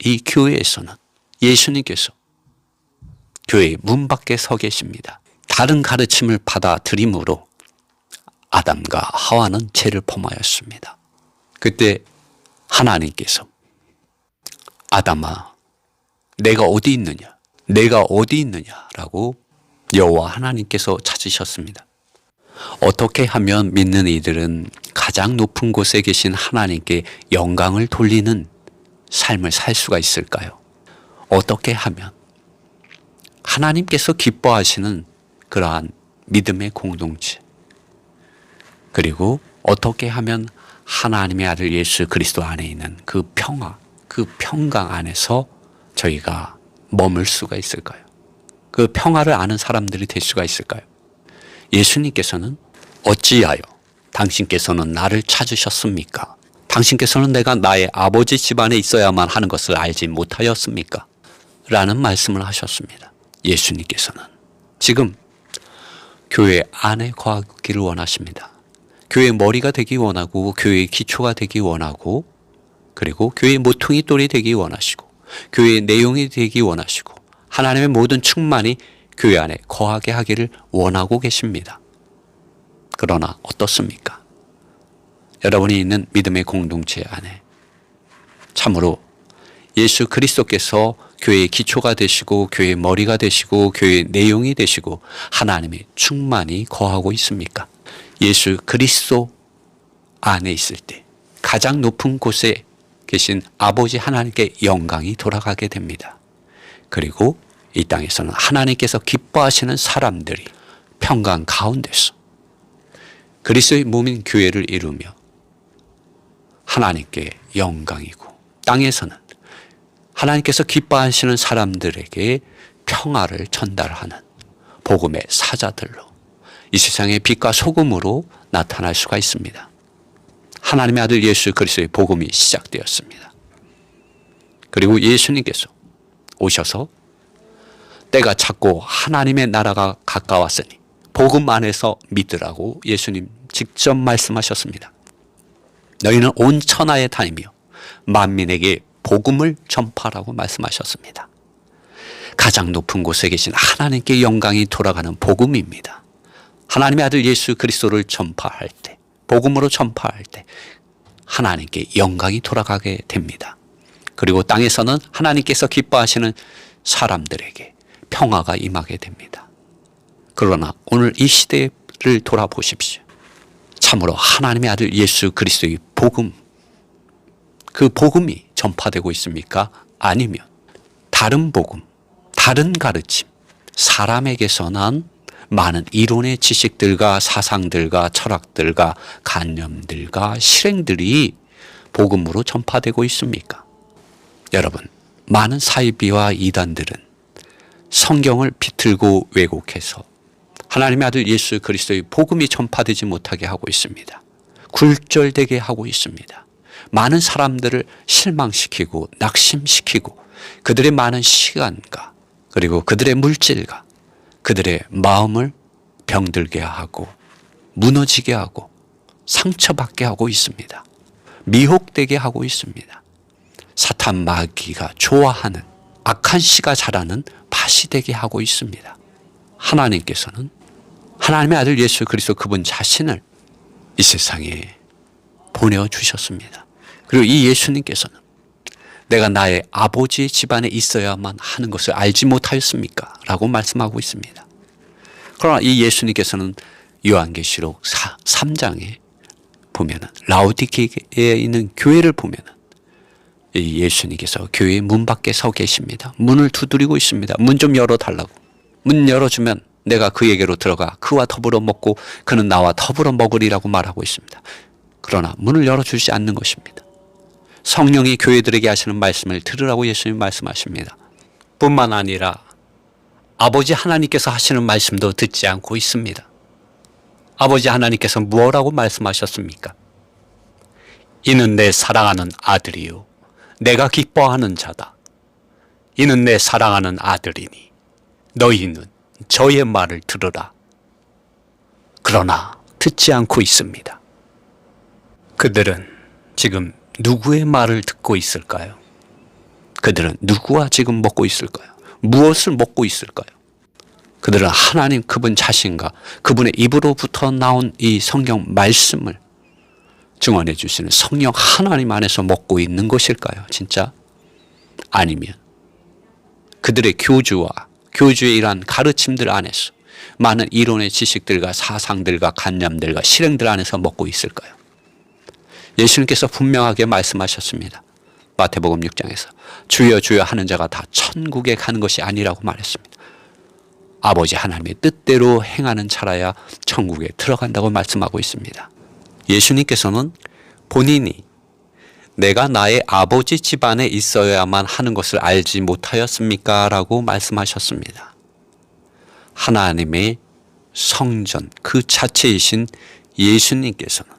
이 교회에서는 예수님께서 교회의 문 밖에 서 계십니다. 다른 가르침을 받아들임으로 아담과 하와는 죄를 범하였습니다. 그때 하나님께서 아담아, 내가 어디 있느냐? 내가 어디 있느냐라고 여호와 하나님께서 찾으셨습니다. 어떻게 하면 믿는 이들은 가장 높은 곳에 계신 하나님께 영광을 돌리는 삶을 살 수가 있을까요? 어떻게 하면 하나님께서 기뻐하시는 그러한 믿음의 공동체, 그리고 어떻게 하면 하나님의 아들 예수 그리스도 안에 있는 그 평화, 그 평강 안에서 저희가 머물 수가 있을까요? 그 평화를 아는 사람들이 될 수가 있을까요? 예수님께서는 어찌하여 당신께서는 나를 찾으셨습니까? 당신께서는 내가 나의 아버지 집안에 있어야만 하는 것을 알지 못하였습니까? 라는 말씀을 하셨습니다. 예수님께서는 지금 교회 안에 거하기를 원하십니다. 교회의 머리가 되기 원하고, 교회의 기초가 되기 원하고, 그리고 교회의 모퉁이 돌이 되기 원하시고, 교회의 내용이 되기 원하시고, 하나님의 모든 충만이 교회 안에 거하게 하기를 원하고 계십니다. 그러나 어떻습니까? 여러분이 있는 믿음의 공동체 안에 참으로 예수 그리스도께서 교회의 기초가 되시고, 교회의 머리가 되시고, 교회의 내용이 되시고, 하나님의 충만이 거하고 있습니까? 예수 그리스도 안에 있을 때 가장 높은 곳에 계신 아버지 하나님께 영광이 돌아가게 됩니다. 그리고 이 땅에서는 하나님께서 기뻐하시는 사람들이 평강 가운데서 그리스도의 몸인 교회를 이루며 하나님께 영광이고, 땅에서는 하나님께서 기뻐하시는 사람들에게 평화를 전달하는 복음의 사자들로 이 세상의 빛과 소금으로 나타날 수가 있습니다. 하나님의 아들 예수 그리스도의 복음이 시작되었습니다. 그리고 예수님께서 오셔서 때가 찼고 하나님의 나라가 가까웠으니 복음 안에서 믿으라고 예수님 직접 말씀하셨습니다. 너희는 온 천하에 다니며 만민에게 복음을 전파라고 말씀하셨습니다. 가장 높은 곳에 계신 하나님께 영광이 돌아가는 복음입니다. 하나님의 아들 예수 그리스도를 전파할 때, 복음으로 전파할 때 하나님께 영광이 돌아가게 됩니다. 그리고 땅에서는 하나님께서 기뻐하시는 사람들에게 평화가 임하게 됩니다. 그러나 오늘 이 시대를 돌아보십시오. 참으로 하나님의 아들 예수 그리스도의 복음, 그 복음이 전파되고 있습니까? 아니면 다른 복음, 다른 가르침, 사람에게서 난 많은 이론의 지식들과 사상들과 철학들과 관념들과 실행들이 복음으로 전파되고 있습니까? 여러분, 많은 사이비와 이단들은 성경을 비틀고 왜곡해서 하나님의 아들 예수 그리스도의 복음이 전파되지 못하게 하고 있습니다. 굴절되게 하고 있습니다. 많은 사람들을 실망시키고 낙심시키고 그들의 많은 시간과 그리고 그들의 물질과 그들의 마음을 병들게 하고 무너지게 하고 상처받게 하고 있습니다. 미혹되게 하고 있습니다. 사탄 마귀가 좋아하는 악한 씨가 자라는 밭이 되게 하고 있습니다. 하나님께서는 하나님의 아들 예수 그리스도 그분 자신을 이 세상에 보내주셨습니다. 그리고 이 예수님께서는 내가 나의 아버지 집안에 있어야만 하는 것을 알지 못하였습니까? 라고 말씀하고 있습니다. 그러나 이 예수님께서는 요한계시록 3장에 보면은 라오디게에 있는 교회를 보면은 이 예수님께서 교회의 문 밖에 서 계십니다. 문을 두드리고 있습니다. 문 좀 열어달라고. 문 열어주면 내가 그에게로 들어가 그와 더불어 먹고 그는 나와 더불어 먹으리라고 말하고 있습니다. 그러나 문을 열어주지 않는 것입니다. 성령이 교회들에게 하시는 말씀을 들으라고 예수님 말씀하십니다. 뿐만 아니라 아버지 하나님께서 하시는 말씀도 듣지 않고 있습니다. 아버지 하나님께서 무엇라고 말씀하셨습니까? 이는 내 사랑하는 아들이요 내가 기뻐하는 자다. 이는 내 사랑하는 아들이니 너희는 저의 말을 들으라. 그러나 듣지 않고 있습니다. 그들은 지금 누구의 말을 듣고 있을까요? 그들은 누구와 지금 먹고 있을까요? 무엇을 먹고 있을까요? 그들은 하나님 그분 자신과 그분의 입으로부터 나온 이 성경 말씀을 증언해 주시는 성령 하나님 안에서 먹고 있는 것일까요? 진짜? 아니면 그들의 교주의 이러한 가르침들 안에서 많은 이론의 지식들과 사상들과 관념들과 실행들 안에서 먹고 있을까요? 예수님께서 분명하게 말씀하셨습니다. 마태복음 6장에서 주여 주여 하는 자가 다 천국에 가는 것이 아니라고 말했습니다. 아버지 하나님의 뜻대로 행하는 자라야 천국에 들어간다고 말씀하고 있습니다. 예수님께서는 본인이 내가 나의 아버지 집안에 있어야만 하는 것을 알지 못하였습니까? 라고 말씀하셨습니다. 하나님의 성전 그 자체이신 예수님께서는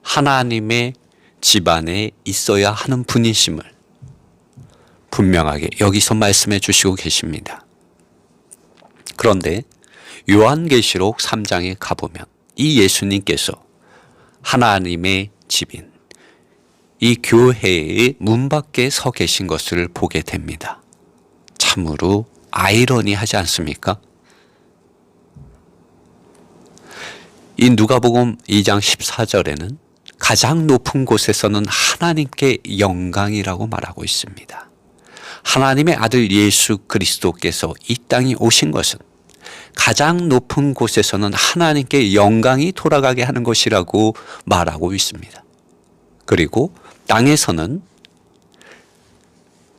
하나님의 집안에 있어야 하는 분이심을 분명하게 여기서 말씀해 주시고 계십니다. 그런데 요한계시록 3장에 가보면 이 예수님께서 하나님의 집인 이 교회의 문 밖에 서 계신 것을 보게 됩니다. 참으로 아이러니하지 않습니까? 이 누가복음 2장 14절에는 가장 높은 곳에서는 하나님께 영광이라고 말하고 있습니다. 하나님의 아들 예수 그리스도께서 이 땅에 오신 것은 가장 높은 곳에서는 하나님께 영광이 돌아가게 하는 것이라고 말하고 있습니다. 그리고 땅에서는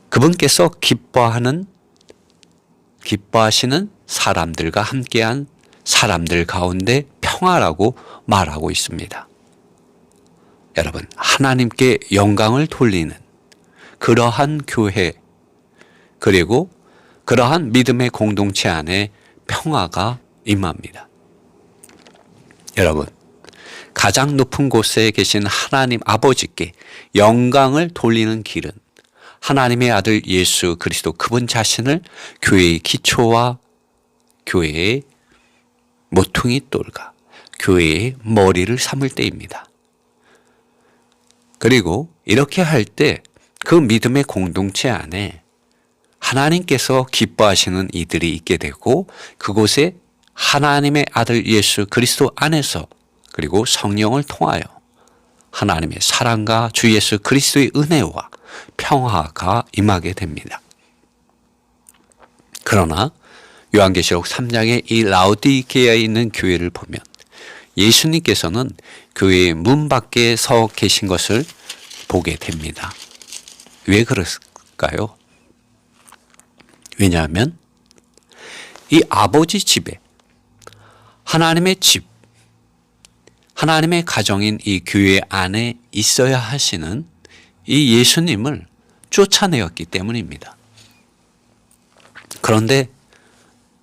그분께서 기뻐하시는 사람들과 함께한 사람들 가운데 평화라고 말하고 있습니다. 여러분, 하나님께 영광을 돌리는 그러한 교회 그리고 그러한 믿음의 공동체 안에 평화가 임합니다. 여러분, 가장 높은 곳에 계신 하나님 아버지께 영광을 돌리는 길은 하나님의 아들 예수 그리스도 그분 자신을 교회의 기초와 교회의 모퉁이 돌과 교회의 머리를 삼을 때입니다. 그리고 이렇게 할 때 그 믿음의 공동체 안에 하나님께서 기뻐하시는 이들이 있게 되고 그곳에 하나님의 아들 예수 그리스도 안에서 그리고 성령을 통하여 하나님의 사랑과 주 예수 그리스도의 은혜와 평화가 임하게 됩니다. 그러나 요한계시록 3장의 이 라오디게아에 있는 교회를 보면 예수님께서는 교회의 문 밖에 서 계신 것을 보게 됩니다. 왜 그럴까요? 왜냐하면 이 아버지 집에 하나님의 집, 하나님의 가정인 이 교회 안에 있어야 하시는 이 예수님을 쫓아내었기 때문입니다. 그런데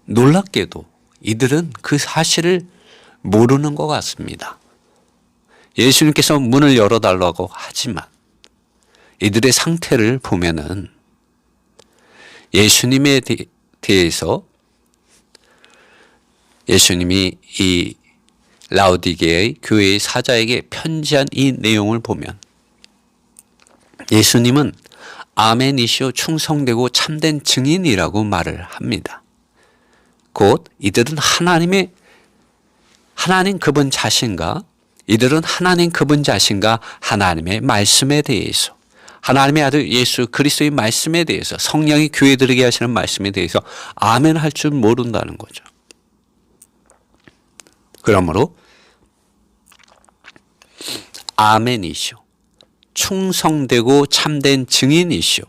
놀랍게도 이들은 그 사실을 모르는 것 같습니다. 예수님께서 문을 열어달라고 하지만 이들의 상태를 보면은 예수님에 대해서 예수님이 이 라오디게아의 교회의 사자에게 편지한 이 내용을 보면 예수님은 아멘이시오 충성되고 참된 증인이라고 말을 합니다. 곧 이들은 하나님 그분 자신과 이들은 하나님 그분 자신과 하나님의 말씀에 대해서 하나님의 아들 예수 그리스도의 말씀에 대해서 성령이 교회들에게 하시는 말씀에 대해서 아멘 할 줄 모른다는 거죠. 그러므로 아멘이시오 충성되고 참된 증인이시오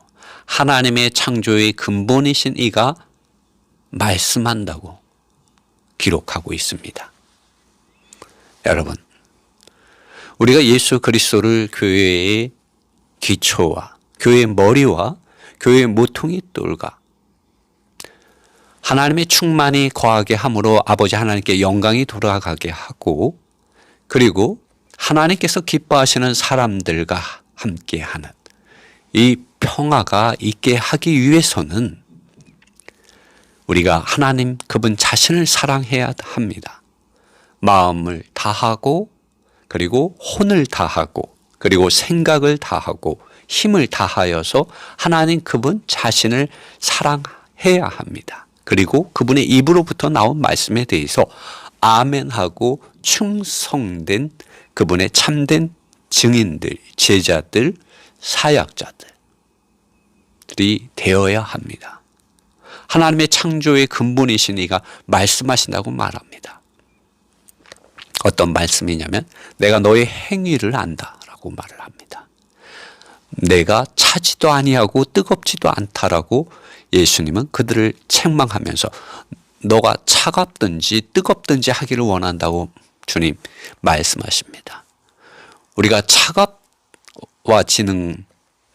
하나님의 창조의 근본이신 이가 말씀한다고 기록하고 있습니다. 여러분, 우리가 예수 그리스도를 교회의 기초와 교회의 머리와 교회의 모퉁이 돌과 하나님의 충만이 거하게 함으로 아버지 하나님께 영광이 돌아가게 하고 그리고 하나님께서 기뻐하시는 사람들과 함께하는 이 평화가 있게 하기 위해서는 우리가 하나님 그분 자신을 사랑해야 합니다. 마음을 다하고 그리고 혼을 다하고 그리고 생각을 다하고 힘을 다하여서 하나님 그분 자신을 사랑해야 합니다. 그리고 그분의 입으로부터 나온 말씀에 대해서 아멘하고 충성된 그분의 참된 증인들, 제자들, 사역자들이 되어야 합니다. 하나님의 창조의 근본이신 이가 말씀하신다고 말합니다. 어떤 말씀이냐면 내가 너의 행위를 안다라고 말을 합니다. 내가 차지도 아니하고 뜨겁지도 않다라고 예수님은 그들을 책망하면서 너가 차갑든지 뜨겁든지 하기를 원한다고 주님 말씀하십니다. 우리가 차갑워지는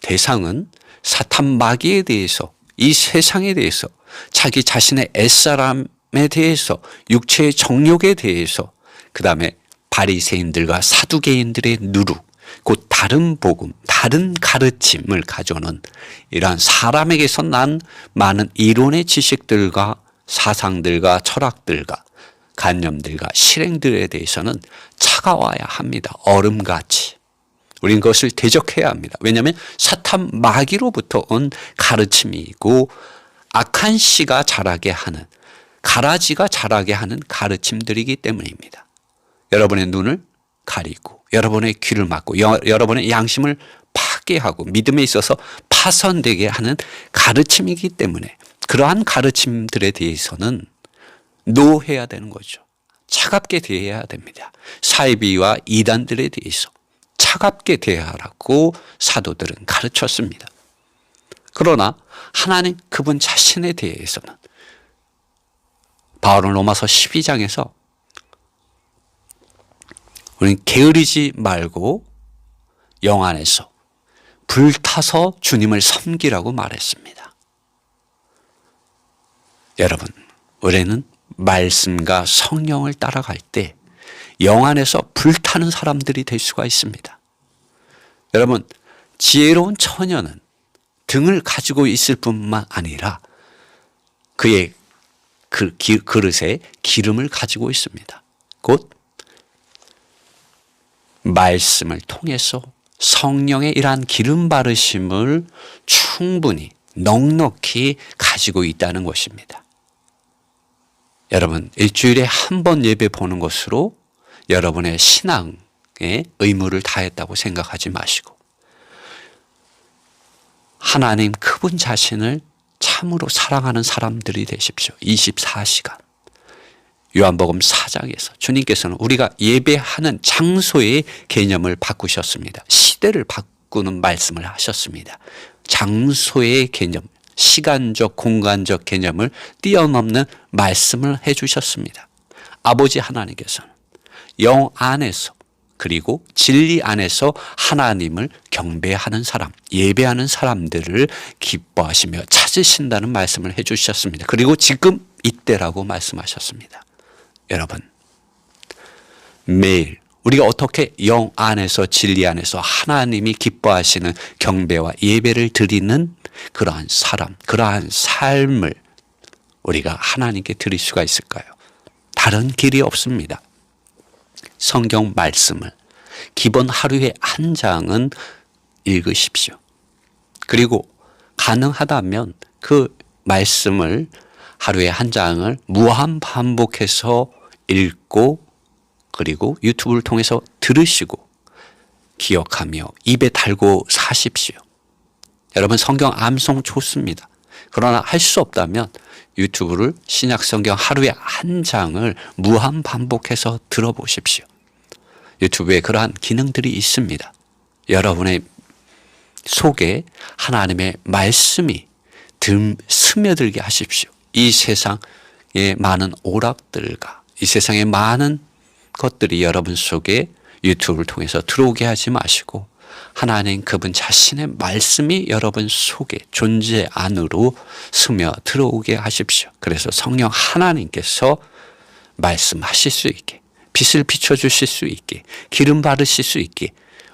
대상은 사탄 마귀에 대해서, 이 세상에 대해서, 자기 자신의 옛사람에 대해서, 육체의 정욕에 대해서, 그 다음에 바리새인들과 사두개인들의 누룩, 곧 다른 복음, 다른 가르침을 가져오는 이러한 사람에게서 난 많은 이론의 지식들과 사상들과 철학들과 관념들과 실행들에 대해서는 차가워야 합니다. 얼음같이. 우린 그것을 대적해야 합니다. 왜냐하면 사탄 마귀로부터 온 가르침이고 악한 씨가 자라게 하는, 가라지가 자라게 하는 가르침들이기 때문입니다. 여러분의 눈을 가리고 여러분의 귀를 막고 여러분의 양심을 파괴하고 믿음에 있어서 파손되게 하는 가르침이기 때문에 그러한 가르침들에 대해서는 노해야 되는 거죠. 차갑게 대해야 됩니다. 사이비와 이단들에 대해서 차갑게 대하라고 사도들은 가르쳤습니다. 그러나 하나님 그분 자신에 대해서는 바울은 로마서 12장에서 우리는 게으르지 말고 영 안에서 불타서 주님을 섬기라고 말했습니다. 여러분, 우리는 말씀과 성령을 따라갈 때 영 안에서 불타는 사람들이 될 수가 있습니다. 여러분, 지혜로운 처녀는 등을 가지고 있을 뿐만 아니라 그의 그릇에 기름을 가지고 있습니다. 곧 말씀을 통해서 성령의 이러한 기름 바르심을 충분히 넉넉히 가지고 있다는 것입니다. 여러분, 일주일에 한 번 예배 보는 것으로 여러분의 신앙의 의무를 다했다고 생각하지 마시고 하나님 그분 자신을 참으로 사랑하는 사람들이 되십시오. 24시간. 요한복음 4장에서 주님께서는 우리가 예배하는 장소의 개념을 바꾸셨습니다. 시대를 바꾸는 말씀을 하셨습니다. 장소의 개념, 시간적, 공간적 개념을 뛰어넘는 말씀을 해주셨습니다. 아버지 하나님께서는 영 안에서 그리고 진리 안에서 하나님을 경배하는 사람, 예배하는 사람들을 기뻐하시며 찾으신다는 말씀을 해주셨습니다. 그리고 지금 이때라고 말씀하셨습니다. 여러분, 매일 우리가 어떻게 영 안에서 진리 안에서 하나님이 기뻐하시는 경배와 예배를 드리는 그러한 사람, 그러한 삶을 우리가 하나님께 드릴 수가 있을까요? 다른 길이 없습니다. 성경 말씀을 기본 하루에 한 장은 읽으십시오. 그리고 가능하다면 그 말씀을 하루에 한 장을 무한 반복해서 읽고 그리고 유튜브를 통해서 들으시고 기억하며 입에 달고 사십시오. 여러분, 성경 암송 좋습니다. 그러나 할 수 없다면 유튜브를 신약 성경 하루에 한 장을 무한 반복해서 들어보십시오. 유튜브에 그러한 기능들이 있습니다. 여러분의 속에 하나님의 말씀이 스며들게 하십시오. 이 세상의 많은 오락들과 이 세상의 많은 것들이 여러분 속에 유튜브를 통해서 들어오게 하지 마시고 하나님 그분 자신의 말씀이 여러분 속에 존재 안으로 스며 들어오게 하십시오. 그래서 성령 하나님께서 말씀하실 수 있게, 빛을 비춰주실 수 있게, 기름 바르실 수 있게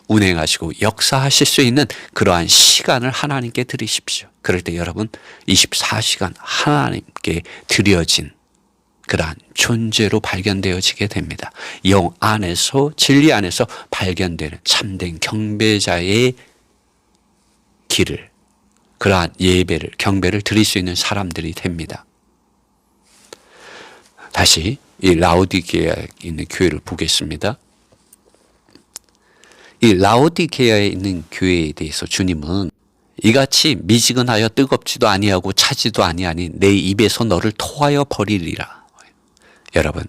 운행하시고 역사하실 수 있는 그러한 시간을 하나님께 드리십시오. 그럴 때 여러분 24시간 하나님께 드려진 그러한 존재로 발견되어지게 됩니다. 영 안에서 진리 안에서 발견되는 참된 경배자의 길을, 그러한 예배를, 경배를 드릴 수 있는 사람들이 됩니다. 다시 이 라오디게아에 있는 교회를 보겠습니다. 이 라오디게아에 있는 교회에 대해서 주님은 이같이 미지근하여 뜨겁지도 아니하고 차지도 아니하니 내 입에서 너를 토하여 버리리라. 여러분,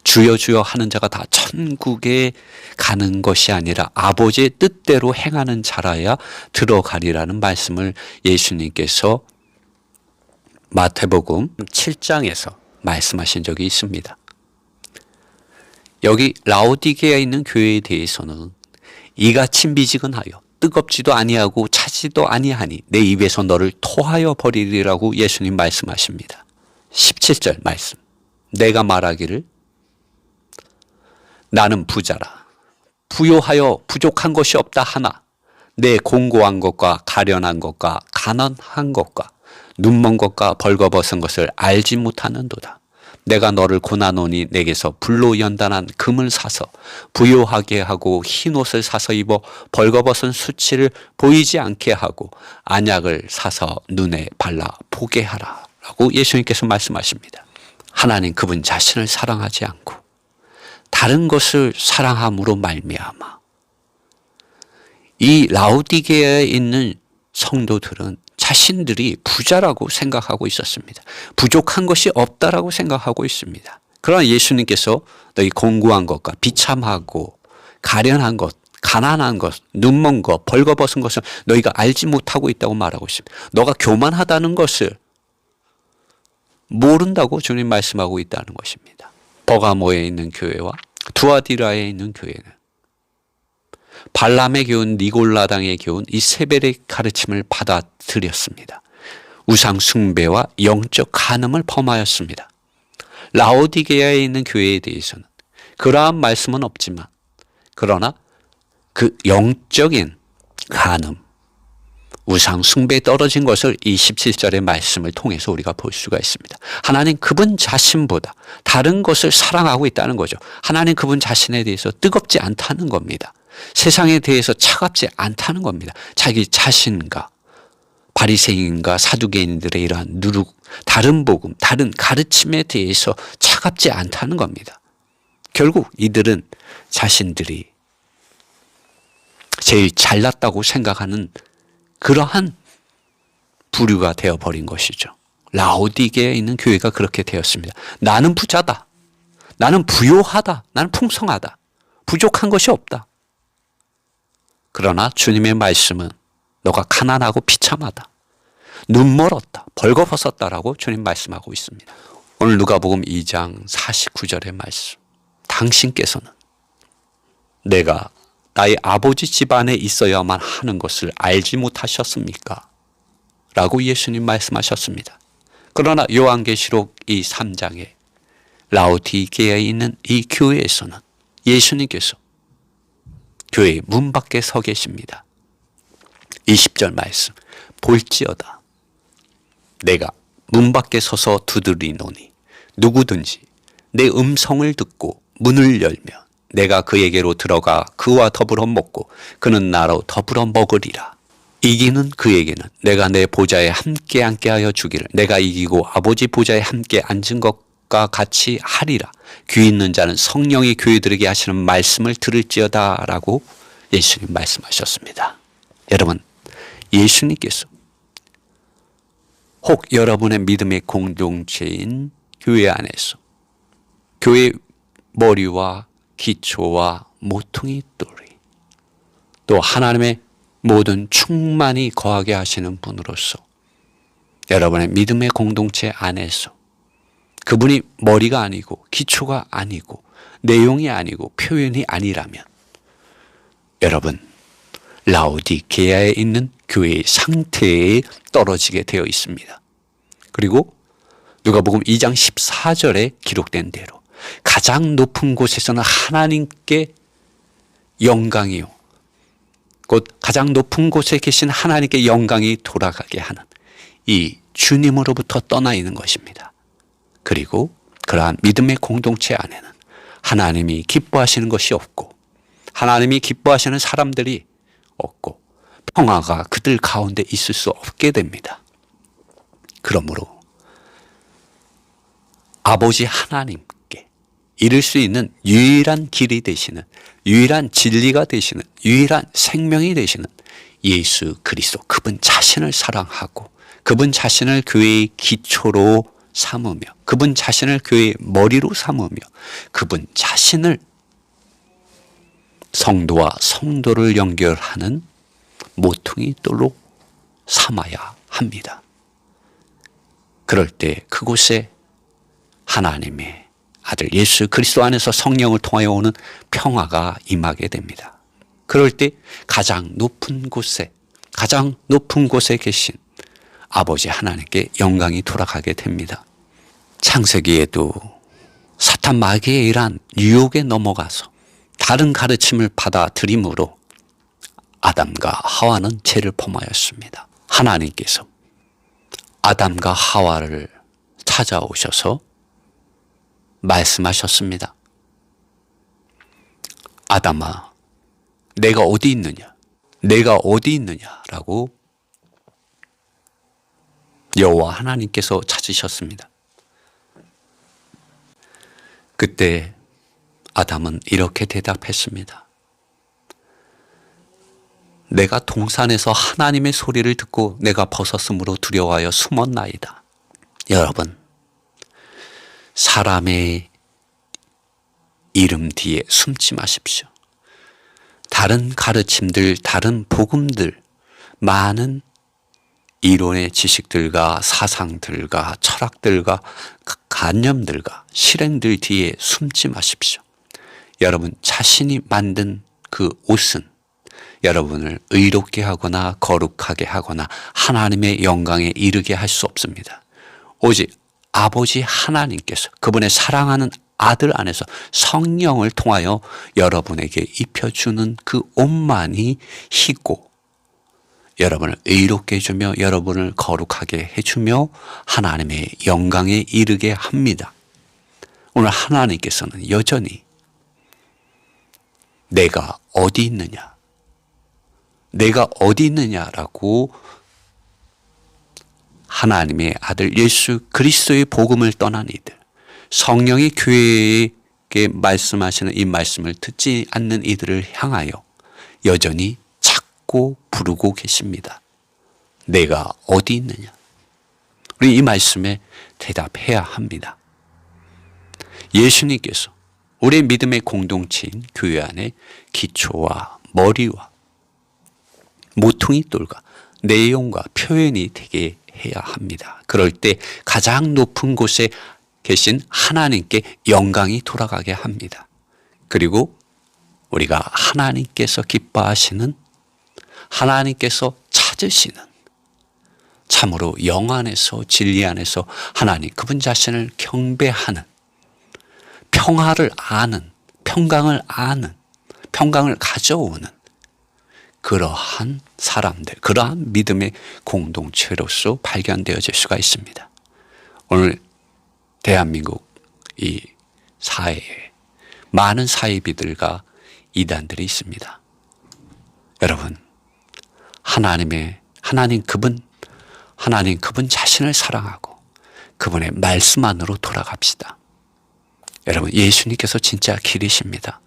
주여 주여 하는 자가 다 천국에 가는 것이 아니라 아버지의 뜻대로 행하는 자라야 들어가리라는 말씀을 예수님께서 마태복음 7장에서 말씀하신 적이 있습니다. 여기 라오디게아에 있는 교회에 대해서는 이같이 미지근하여 뜨겁지도 아니하고 차지도 아니하니 내 입에서 너를 토하여 버리리라고 예수님 말씀하십니다. 17절 말씀. 내가 말하기를 나는 부자라. 부요하여 부족한 것이 없다 하나 내 공고한 것과 가련한 것과 가난한 것과 눈먼 것과 벌거벗은 것을 알지 못하는도다. 내가 너를 고난하노니 내게서 불로 연단한 금을 사서 부요하게 하고 흰옷을 사서 입어 벌거벗은 수치를 보이지 않게 하고 안약을 사서 눈에 발라 보게 하라 라고 예수님께서 말씀하십니다. 하나님 그분 자신을 사랑하지 않고 다른 것을 사랑함으로 말미암아 이 라오디게아에 있는 성도들은 자신들이 부자라고 생각하고 있었습니다. 부족한 것이 없다라고 생각하고 있습니다. 그러나 예수님께서 너희 공고한 것과 비참하고 가련한 것, 가난한 것, 눈먼 것, 벌거벗은 것을 너희가 알지 못하고 있다고 말하고 있습니다. 너가 교만하다는 것을 모른다고 주님 말씀하고 있다는 것입니다. 버가모에 있는 교회와 두아디라에 있는 교회는 발람의 교훈, 니골라당의 교훈, 이 세벨의 가르침을 받아들였습니다. 우상 숭배와 영적 간음을 범하였습니다. 라오디게아에 있는 교회에 대해서는 그러한 말씀은 없지만 그러나 그 영적인 간음, 우상 숭배에 떨어진 것을 이 17절의 말씀을 통해서 우리가 볼 수가 있습니다. 하나님 그분 자신보다 다른 것을 사랑하고 있다는 거죠. 하나님 그분 자신에 대해서 뜨겁지 않다는 겁니다. 세상에 대해서 차갑지 않다는 겁니다. 자기 자신과 바리새인과 사두개인들의 이러한 누룩, 다른 복음, 다른 가르침에 대해서 차갑지 않다는 겁니다. 결국 이들은 자신들이 제일 잘났다고 생각하는 그러한 부류가 되어버린 것이죠. 라오디게아에 있는 교회가 그렇게 되었습니다. 나는 부자다. 나는 부요하다. 나는 풍성하다. 부족한 것이 없다. 그러나 주님의 말씀은 너가 가난하고 비참하다. 눈멀었다. 벌거벗었다라고 주님 말씀하고 있습니다. 오늘 누가복음 2장 49절의 말씀. 당신께서는 내가 나의 아버지 집안에 있어야만 하는 것을 알지 못하셨습니까? 라고 예수님 말씀하셨습니다. 그러나 요한계시록 이 3장에 라오디게아에 있는 이 교회에서는 예수님께서 교회 문 밖에 서 계십니다. 20절 말씀. 볼지어다. 내가 문 밖에 서서 두드리노니 누구든지 내 음성을 듣고 문을 열면 내가 그에게로 들어가 그와 더불어 먹고 그는 나로 더불어 먹으리라. 이기는 그에게는 내가 내 보좌에 함께 앉게 하여 주기를 내가 이기고 아버지 보좌에 함께 앉은 것과 같이 하리라. 귀 있는 자는 성령이 교회들에게 하시는 말씀을 들을지어다 라고 예수님 말씀하셨습니다. 여러분, 예수님께서 혹 여러분의 믿음의 공동체인 교회 안에서 교회 머리와 기초와 모퉁이 돌이 또 하나님의 모든 충만이 거하게 하시는 분으로서 여러분의 믿음의 공동체 안에서 그분이 머리가 아니고 기초가 아니고 내용이 아니고 표현이 아니라면 여러분 라오디게아에 있는 교회의 상태에 떨어지게 되어 있습니다. 그리고 누가복음 2장 14절에 기록된 대로 가장 높은 곳에서는 하나님께 영광이요 곧 가장 높은 곳에 계신 하나님께 영광이 돌아가게 하는 이 주님으로부터 떠나 있는 것입니다. 그리고 그러한 믿음의 공동체 안에는 하나님이 기뻐하시는 것이 없고 하나님이 기뻐하시는 사람들이 없고 평화가 그들 가운데 있을 수 없게 됩니다. 그러므로 아버지 하나님께 이룰 수 있는 유일한 길이 되시는, 유일한 진리가 되시는, 유일한 생명이 되시는 예수 그리스도, 그분 자신을 사랑하고 그분 자신을 교회의 기초로 삼으며 그분 자신을 교회의 머리로 삼으며 그분 자신을 성도와 성도를 연결하는 모퉁이 돌로 삼아야 합니다. 그럴 때 그곳에 하나님의 아들 예수 그리스도 안에서 성령을 통하여 오는 평화가 임하게 됩니다. 그럴 때 가장 높은 곳에 계신 아버지 하나님께 영광이 돌아가게 됩니다. 창세기에도 사탄 마귀의 일한 유혹에 넘어가서 다른 가르침을 받아들임으로 아담과 하와는 죄를 범하였습니다. 하나님께서 아담과 하와를 찾아오셔서 말씀하셨습니다. 아담아, 내가 어디 있느냐? 내가 어디 있느냐라고 여호와 하나님께서 찾으셨습니다. 그때 아담은 이렇게 대답했습니다. 내가 동산에서 하나님의 소리를 듣고 내가 벗었으므로 두려워하여 숨었나이다. 여러분, 사람의 이름 뒤에 숨지 마십시오. 다른 가르침들, 다른 복음들, 많은 이론의 지식들과 사상들과 철학들과 관념들과 실행들 뒤에 숨지 마십시오. 여러분 자신이 만든 그 옷은 여러분을 의롭게 하거나 거룩하게 하거나 하나님의 영광에 이르게 할 수 없습니다. 오직 아버지 하나님께서 그분의 사랑하는 아들 안에서 성령을 통하여 여러분에게 입혀주는 그 옷만이 희고 여러분을 의롭게 해주며 여러분을 거룩하게 해주며 하나님의 영광에 이르게 합니다. 오늘 하나님께서는 여전히 내가 어디 있느냐? 내가 어디 있느냐라고 하나님의 아들 예수 그리스도의 복음을 떠난 이들, 성령이 교회에게 말씀하시는 이 말씀을 듣지 않는 이들을 향하여 여전히 찾고 부르고 계십니다. 내가 어디 있느냐? 우리 이 말씀에 대답해야 합니다. 예수님께서 우리의 믿음의 공동체인 교회 안에 기초와 머리와 모퉁이 돌과 내용과 표현이 되게 해야 합니다. 그럴 때 가장 높은 곳에 계신 하나님께 영광이 돌아가게 합니다. 그리고 우리가 하나님께서 기뻐하시는, 하나님께서 찾으시는, 참으로 영 안에서 진리 안에서 하나님 그분 자신을 경배하는, 평화를 아는, 평강을 아는, 평강을 가져오는 그러한 사람들, 그러한 믿음의 공동체로서 발견되어질 수가 있습니다. 오늘 대한민국 이 사회에 많은 사이비들과 이단들이 있습니다. 여러분, 하나님 그분 자신을 사랑하고 그분의 말씀 안으로 돌아갑시다. 여러분, 예수님께서 진짜 길이십니다.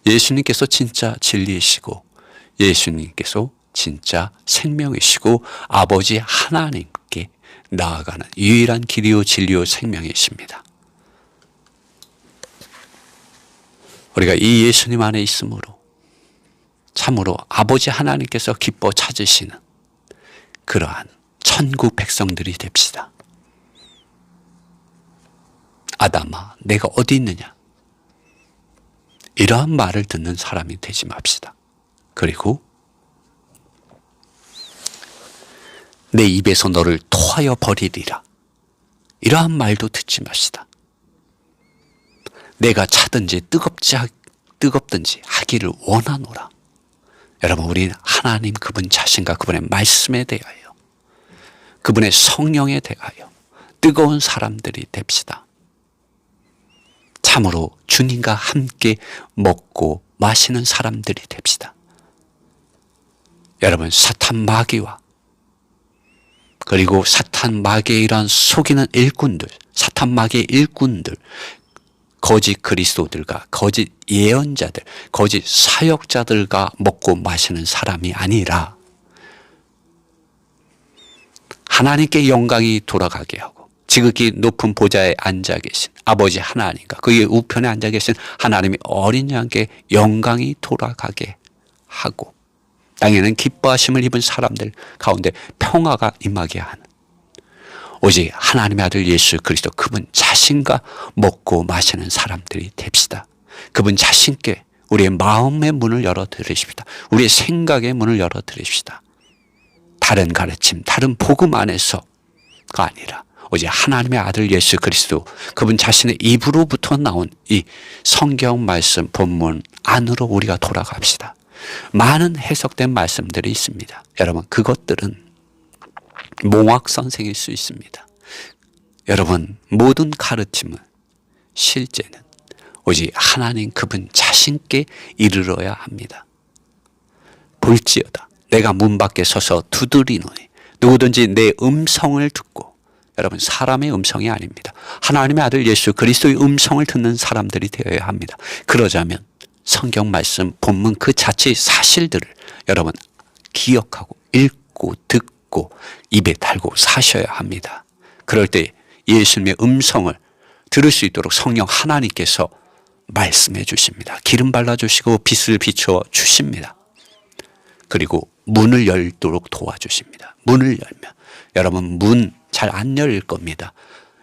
예수님께서 진짜 진리이시고 예수님께서 진짜 생명이시고 아버지 하나님께 나아가는 유일한 길이요 진리요 생명이십니다. 우리가 이 예수님 안에 있으므로 참으로 아버지 하나님께서 기뻐 찾으시는 그러한 천국 백성들이 됩시다. 아담아, 내가 어디 있느냐? 이러한 말을 듣는 사람이 되지 맙시다. 그리고 내 입에서 너를 토하여 버리리라. 이러한 말도 듣지 맙시다. 내가 차든지 뜨겁든지 하기를 원하노라. 여러분, 우리는 하나님 그분 자신과 그분의 말씀에 대하여, 그분의 성령에 대하여 뜨거운 사람들이 됩시다. 참으로 주님과 함께 먹고 마시는 사람들이 됩시다. 여러분, 사탄 마귀와 그리고 사탄 마귀에 이란 속이는 일꾼들, 사탄 마귀의 일꾼들, 거짓 그리스도들과 거짓 예언자들, 거짓 사역자들과 먹고 마시는 사람이 아니라 하나님께 영광이 돌아가게 하고 지극히 높은 보좌에 앉아 계신 아버지 하나님과 그의 우편에 앉아 계신 하나님의 어린 양께 영광이 돌아가게 하고 땅에는 기뻐하심을 입은 사람들 가운데 평화가 임하게 하는 오직 하나님의 아들 예수 그리스도 그분 자신과 먹고 마시는 사람들이 됩시다. 그분 자신께 우리의 마음의 문을 열어드리십시다. 우리의 생각의 문을 열어드리십시다. 다른 가르침, 다른 복음 안에서가 아니라 오직 하나님의 아들 예수 그리스도 그분 자신의 입으로부터 나온 이 성경 말씀 본문 안으로 우리가 돌아갑시다. 많은 해석된 말씀들이 있습니다. 여러분, 그것들은 몽학 선생일 수 있습니다. 여러분, 모든 가르침은 실제는 오직 하나님 그분 자신께 이르러야 합니다. 볼지어다 내가 문 밖에 서서 두드리노니 누구든지 내 음성을 듣고, 여러분, 사람의 음성이 아닙니다. 하나님의 아들 예수 그리스도의 음성을 듣는 사람들이 되어야 합니다. 그러자면 성경 말씀 본문 그 자체의 사실들을 여러분 기억하고 읽고 듣고 입에 달고 사셔야 합니다. 그럴 때 예수님의 음성을 들을 수 있도록 성령 하나님께서 말씀해 주십니다. 기름 발라주시고 빛을 비추어 주십니다. 그리고 문을 열도록 도와주십니다. 문을 열면 여러분 문 잘 안 열릴 겁니다.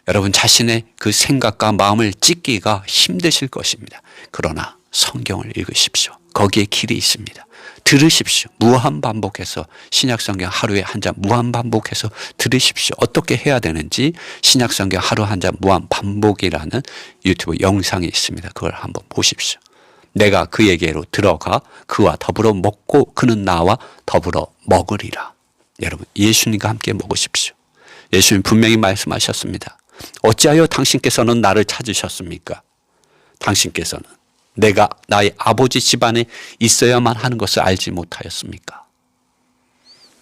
여러분 자신의 그 생각과 마음을 찢기가 힘드실 것입니다. 그러나 성경을 읽으십시오. 거기에 길이 있습니다. 들으십시오. 무한 반복해서 신약성경 하루에 한 장 무한 반복해서 들으십시오. 어떻게 해야 되는지 신약성경 하루 한 장 무한 반복이라는 유튜브 영상이 있습니다. 그걸 한번 보십시오. 내가 그에게로 들어가 그와 더불어 먹고 그는 나와 더불어 먹으리라. 여러분 예수님과 함께 먹으십시오. 예수님 분명히 말씀하셨습니다. 어찌하여 당신께서는 나를 찾으셨습니까? 당신께서는 내가 나의 아버지 집안에 있어야만 하는 것을 알지 못하였습니까?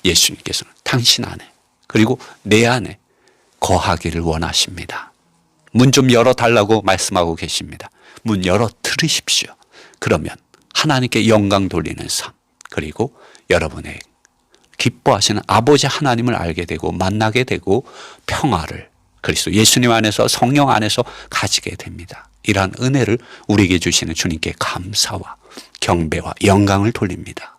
예수님께서는 당신 안에 그리고 내 안에 거하기를 원하십니다. 문 좀 열어달라고 말씀하고 계십니다. 문 열어 들으십시오. 그러면 하나님께 영광 돌리는 삶, 그리고 여러분의 기뻐하시는 아버지 하나님을 알게 되고 만나게 되고 평화를 그리스도 예수님 안에서 성령 안에서 가지게 됩니다. 이러한 은혜를 우리에게 주시는 주님께 감사와 경배와 영광을 돌립니다.